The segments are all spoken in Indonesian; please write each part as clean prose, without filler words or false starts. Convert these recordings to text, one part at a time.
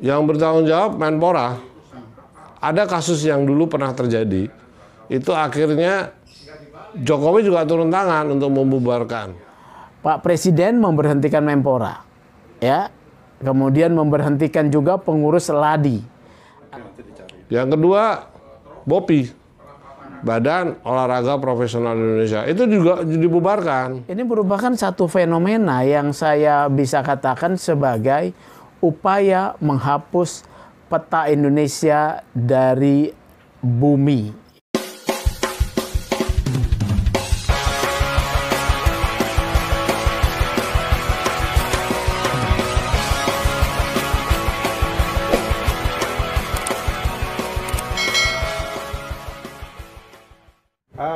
Yang bertanggung jawab Menpora. Ada kasus yang dulu pernah terjadi, itu akhirnya Jokowi juga turun tangan untuk membubarkan. Pak Presiden memberhentikan Menpora, ya, kemudian memberhentikan juga pengurus Ladi. Yang kedua, BOPI, Badan Olahraga Profesional Indonesia, itu juga dibubarkan. Ini merupakan satu fenomena yang saya bisa katakan sebagai upaya menghapus peta Indonesia dari bumi.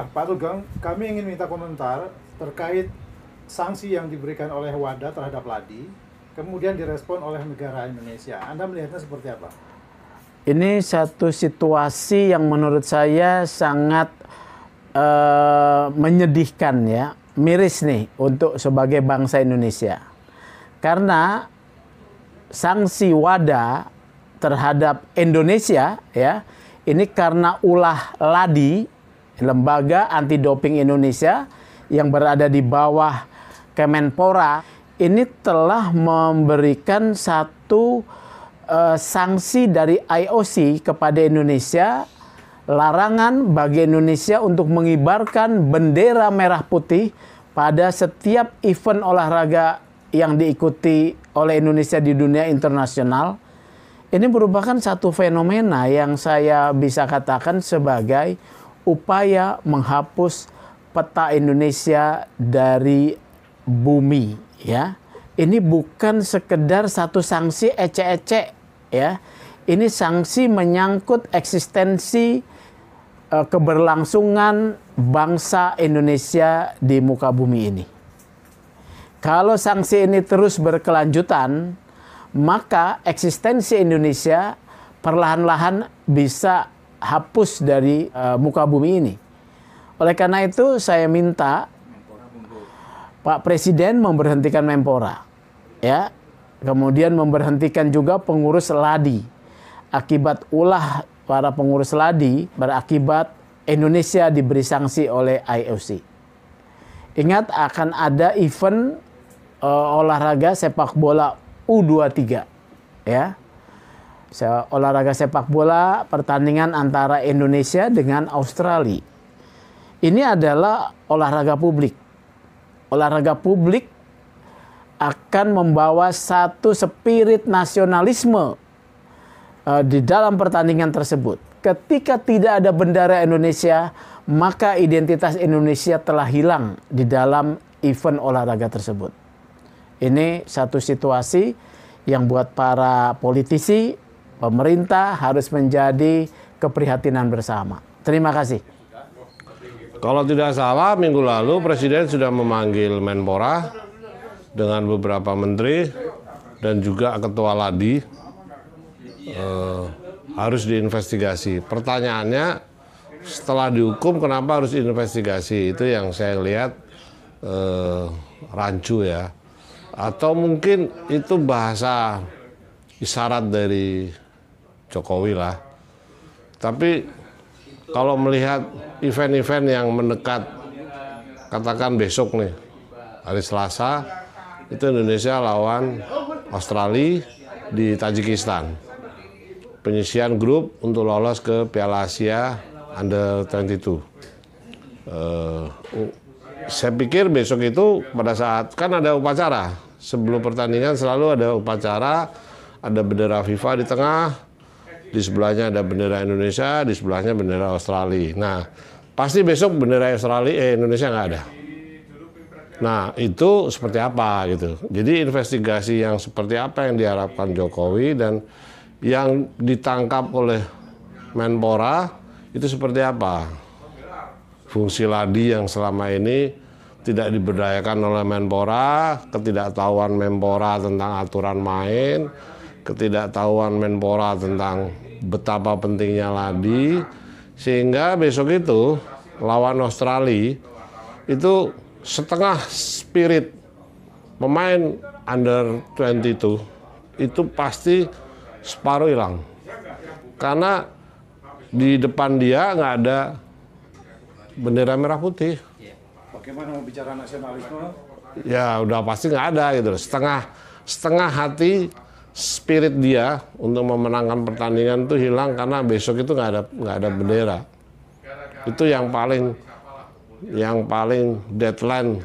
Pak Sugeng, kami ingin minta komentar terkait sanksi yang diberikan oleh WADA terhadap Ladi, kemudian direspon oleh negara Indonesia. Anda melihatnya seperti apa? Ini satu situasi yang menurut saya sangat menyedihkan, ya, miris nih untuk sebagai bangsa Indonesia. Karena sanksi WADA terhadap Indonesia, ya, ini karena ulah Ladi, Lembaga Anti Doping Indonesia yang berada di bawah Kemenpora, ini telah memberikan satu sanksi dari IOC kepada Indonesia, larangan bagi Indonesia untuk mengibarkan bendera merah putih pada setiap event olahraga yang diikuti oleh Indonesia di dunia internasional. Ini merupakan satu fenomena yang saya bisa katakan sebagai upaya menghapus peta Indonesia dari bumi, ya. Ini bukan sekedar satu sanksi ecek-ecek, ya. Ini sanksi menyangkut eksistensi keberlangsungan bangsa Indonesia di muka bumi ini. Kalau sanksi ini terus berkelanjutan, maka eksistensi Indonesia perlahan-lahan bisa hapus dari muka bumi ini. Oleh karena itu saya minta Pak Presiden memberhentikan Menpora, ya, kemudian memberhentikan juga pengurus Ladi. Akibat ulah para pengurus Ladi berakibat Indonesia diberi sanksi oleh IOC. Ingat akan ada event olahraga sepak bola U23, ya. Olahraga sepak bola pertandingan antara Indonesia dengan Australia. Ini adalah olahraga publik. Olahraga publik akan membawa satu spirit nasionalisme di dalam pertandingan tersebut. Ketika tidak ada bendera Indonesia, maka identitas Indonesia telah hilang di dalam event olahraga tersebut. Ini satu situasi yang buat para politisi, pemerintah harus menjadi keprihatinan bersama. Terima kasih. Kalau tidak salah, minggu lalu Presiden sudah memanggil Menpora dengan beberapa menteri dan juga Ketua Ladi harus diinvestigasi. Pertanyaannya, setelah dihukum kenapa harus diinvestigasi? Itu yang saya lihat rancu, ya. Atau mungkin itu bahasa isyarat dari Jokowi lah. Tapi kalau melihat event-event yang mendekat, katakan besok nih, hari Selasa, itu Indonesia lawan Australia di Tajikistan. Penyisian grup untuk lolos ke Piala Asia Under-22. Saya pikir besok itu pada saat, kan ada upacara. Sebelum pertandingan selalu ada upacara, ada bendera FIFA di tengah, di sebelahnya ada bendera Indonesia, di sebelahnya bendera Australia. Nah, pasti besok bendera Australia, Indonesia nggak ada. Nah, itu seperti apa gitu. Jadi investigasi yang seperti apa yang diharapkan Jokowi dan yang ditangkap oleh Menpora itu seperti apa? Fungsi Ladi yang selama ini tidak diberdayakan oleh Menpora, ketidaktahuan Menpora tentang aturan main, ketidaktahuan Menpora tentang betapa pentingnya Ladi, sehingga besok itu lawan Australia itu setengah spirit pemain Under-22 itu pasti separuh hilang. Karena di depan dia nggak ada bendera merah putih. Bagaimana mau bicara nasionalisme? Ya udah pasti nggak ada gitu. Setengah hati spirit dia untuk memenangkan pertandingan itu hilang karena besok itu nggak ada bendera. Itu yang paling deadline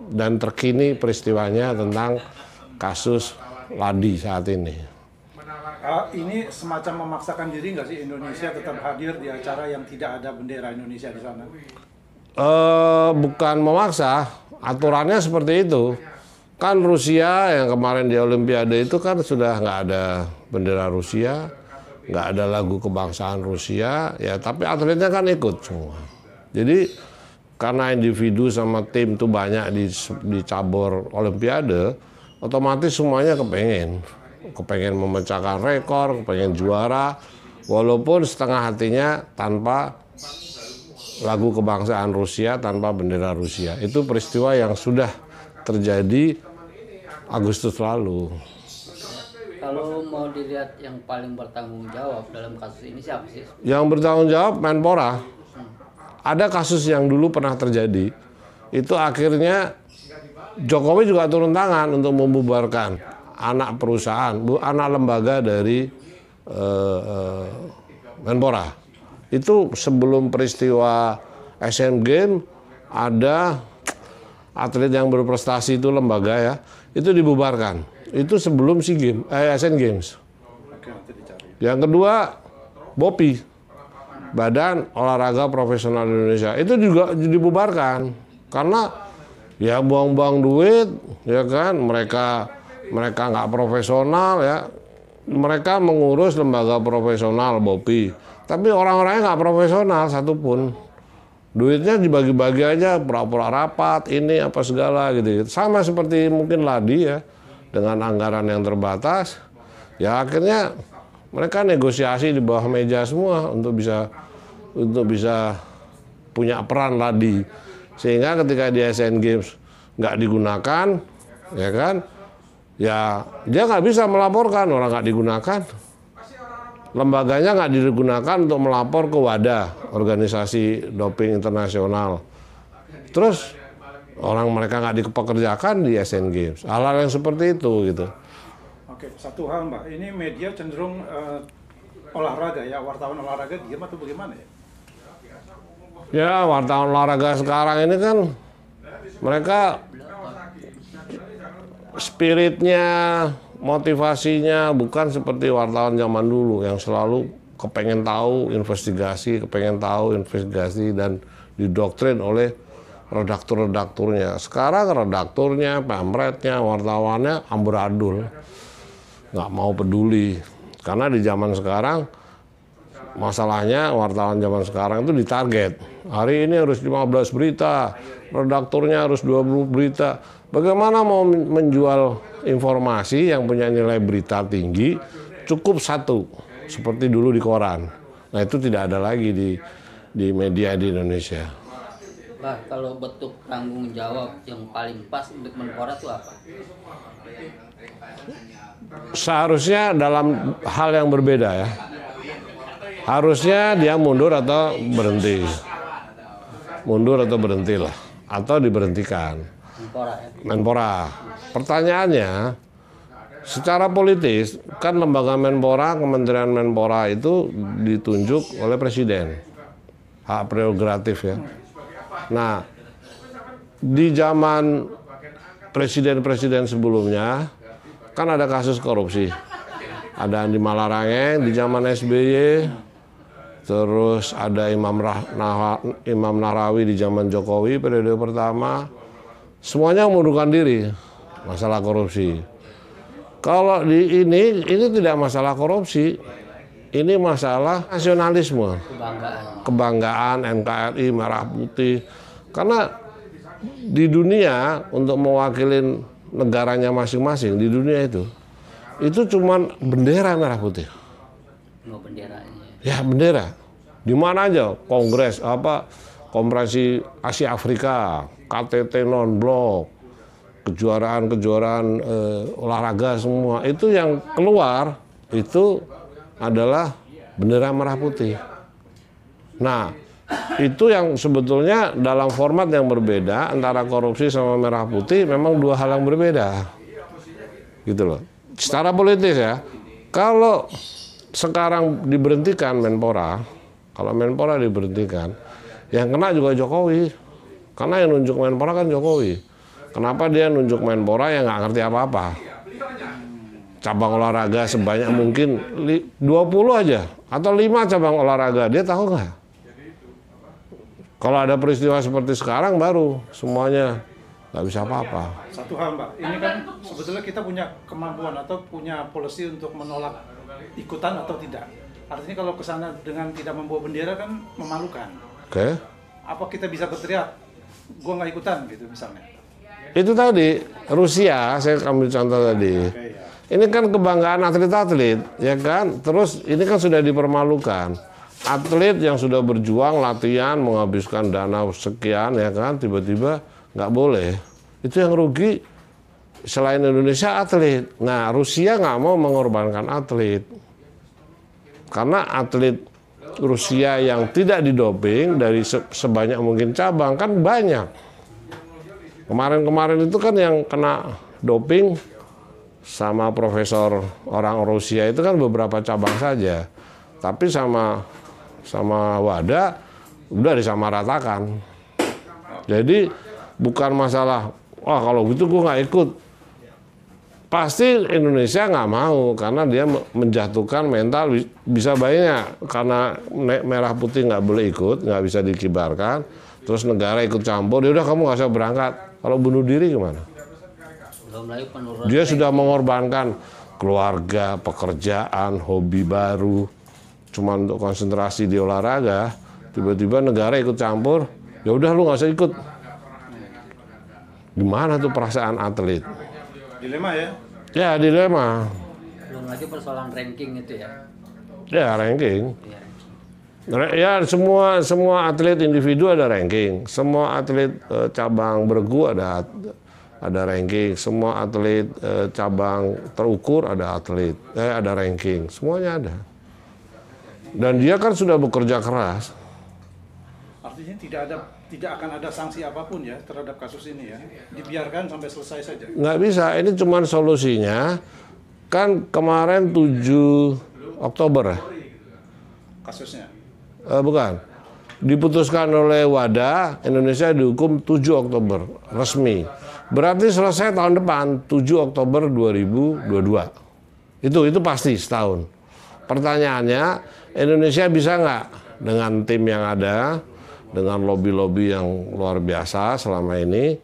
dan terkini peristiwanya tentang kasus Ladi saat ini. Ini semacam memaksakan diri nggak sih Indonesia tetap hadir di acara yang tidak ada bendera Indonesia di sana? Bukan memaksa, aturannya seperti itu. Kan Rusia yang kemarin di Olimpiade itu kan sudah nggak ada bendera Rusia, nggak ada lagu kebangsaan Rusia, ya tapi atletnya kan ikut semua. Jadi karena individu sama tim itu banyak di cabur Olimpiade, otomatis semuanya kepengen memecahkan rekor, kepengen juara, walaupun setengah hatinya tanpa lagu kebangsaan Rusia, tanpa bendera Rusia. Itu peristiwa yang sudah terjadi Agustus lalu. Kalau mau dilihat yang paling bertanggung jawab dalam kasus ini siapa sih? Yang bertanggung jawab Menpora. Ada kasus yang dulu pernah terjadi, itu akhirnya Jokowi juga turun tangan untuk membubarkan anak perusahaan, anak lembaga dari Menpora. Itu sebelum peristiwa Asian Games ada atlet yang berprestasi itu lembaga ya, itu dibubarkan. Itu sebelum Asian Games. Yang kedua, BOPI, Badan Olahraga Profesional Indonesia, itu juga dibubarkan karena ya buang-buang duit, ya kan, mereka nggak profesional ya, mereka mengurus lembaga profesional BOPI, tapi orang-orangnya nggak profesional satupun, duitnya dibagi-bagi aja, pura-pura rapat, ini apa segala gitu. Sama seperti mungkin Ladi ya, dengan anggaran yang terbatas, ya akhirnya mereka negosiasi di bawah meja semua untuk bisa punya peran Ladi, sehingga ketika di Asian Games nggak digunakan, ya kan? Ya dia nggak bisa melaporkan, orang nggak digunakan, lembaganya nggak digunakan untuk melapor ke WADA, organisasi doping internasional. Terus orang mereka nggak dipekerjakan di Asian Games, hal-hal yang seperti itu gitu. Oke, satu hal Mbak, ini media cenderung olahraga ya, wartawan olahraga diam atau bagaimana ya? Ya wartawan olahraga sekarang ini kan mereka spiritnya, motivasinya bukan seperti wartawan zaman dulu yang selalu kepengen tahu investigasi dan didoktrin oleh redaktur-redakturnya. Sekarang redakturnya, pamretnya, wartawannya amburadul, nggak mau peduli. Karena di zaman sekarang masalahnya wartawan zaman sekarang itu ditarget. Hari ini harus 15 berita, redakturnya harus 20 berita. Bagaimana mau menjual informasi yang punya nilai berita tinggi, cukup satu, seperti dulu di koran. Nah itu tidak ada lagi di media di Indonesia. Bah, kalau bentuk tanggung jawab yang paling pas untuk Menpora itu apa? Seharusnya dalam hal yang berbeda ya. Harusnya dia mundur atau berhenti. Mundur atau berhentilah. Atau diberhentikan. Menpora ya? Menpora. Pertanyaannya, secara politis, kan lembaga Menpora, Kementerian Menpora itu ditunjuk oleh Presiden. Hak prerogatif ya. Nah, di zaman presiden-presiden sebelumnya, kan ada kasus korupsi. Ada Andi Malarangeng di zaman SBY, terus ada Imam Nahrawi di zaman Jokowi periode pertama. Semuanya mengundurkan diri masalah korupsi. Kalau ini tidak masalah korupsi, ini masalah nasionalisme, kebanggaan NKRI merah putih. Karena di dunia untuk mewakili negaranya masing-masing di dunia itu cuma bendera merah putih. Oh, benderanya. Ya bendera. Di mana aja kongres konferensi Asia Afrika, KTT non-blok, kejuaraan olahraga semua itu yang keluar itu adalah bendera merah putih. Nah, itu yang sebetulnya dalam format yang berbeda antara korupsi sama merah putih memang dua hal yang berbeda. Gitu loh. Secara politis ya, kalau sekarang diberhentikan Menpora, kalau Menpora diberhentikan, yang kena juga Jokowi. Karena yang nunjuk Menpora kan Jokowi. Kenapa dia nunjuk Menpora yang nggak ngerti apa-apa? Cabang olahraga sebanyak mungkin 20 aja atau 5 cabang olahraga, dia tahu nggak? Kalau ada peristiwa seperti sekarang baru semuanya nggak bisa apa-apa. Satu hal Mbak, ini kan sebetulnya kita punya kemampuan atau punya polisi untuk menolak ikutan atau tidak. Artinya kalau ke sana dengan tidak membawa bendera kan memalukan. Oke. Apa kita bisa berteriak, gua nggak ikutan gitu misalnya? Itu tadi Rusia, saya ambil contoh tadi. Oke, ya. Ini kan kebanggaan atlet-atlet, ya kan? Terus ini kan sudah dipermalukan. Atlet yang sudah berjuang, latihan, menghabiskan dana sekian, ya kan? Tiba-tiba nggak boleh. Itu yang rugi selain Indonesia atlet. Nah, Rusia nggak mau mengorbankan atlet. Karena atlet Rusia yang tidak didoping dari sebanyak mungkin cabang kan banyak. Kemarin-kemarin itu kan yang kena doping sama profesor orang Rusia itu kan beberapa cabang saja, tapi sama WADA udah disamaratakan. Jadi bukan masalah, wah kalau gitu gue nggak ikut. Pasti Indonesia nggak mau karena dia menjatuhkan mental, bisa banyak karena merah putih nggak boleh ikut, nggak bisa dikibarkan. Terus negara ikut campur, ya udah kamu nggak usah berangkat. Kalau bunuh diri gimana? Dia sudah mengorbankan keluarga, pekerjaan, hobi baru, cuma untuk konsentrasi di olahraga. Tiba-tiba negara ikut campur, ya udah lu nggak usah ikut. Gimana tuh perasaan atlet? Dilema ya? Ya dilema. Belum lagi persoalan ranking itu ya. Ya ranking. Iya. Ya semua atlet individu ada ranking, semua atlet cabang bergu ada ranking, semua atlet cabang terukur ada ranking, semuanya ada. Dan dia kan sudah bekerja keras. Artinya tidak akan ada sanksi apapun ya terhadap kasus ini ya, dibiarkan sampai selesai saja. Nggak bisa, ini cuma solusinya kan kemarin 7 Oktober ya? Kasusnya. Bukan, diputuskan oleh WADA, Indonesia dihukum 7 Oktober, resmi. Berarti selesai tahun depan, 7 Oktober 2022. Itu pasti setahun. Pertanyaannya, Indonesia bisa nggak dengan tim yang ada, dengan lobby-lobby yang luar biasa selama ini,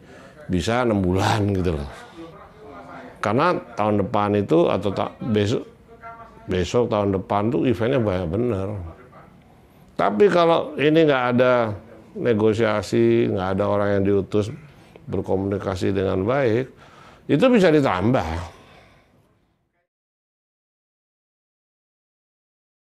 bisa 6 bulan gitu loh. Karena tahun depan itu, atau besok tahun depan tuh eventnya banyak bener. Tapi kalau ini nggak ada negosiasi, nggak ada orang yang diutus berkomunikasi dengan baik, itu bisa ditambah.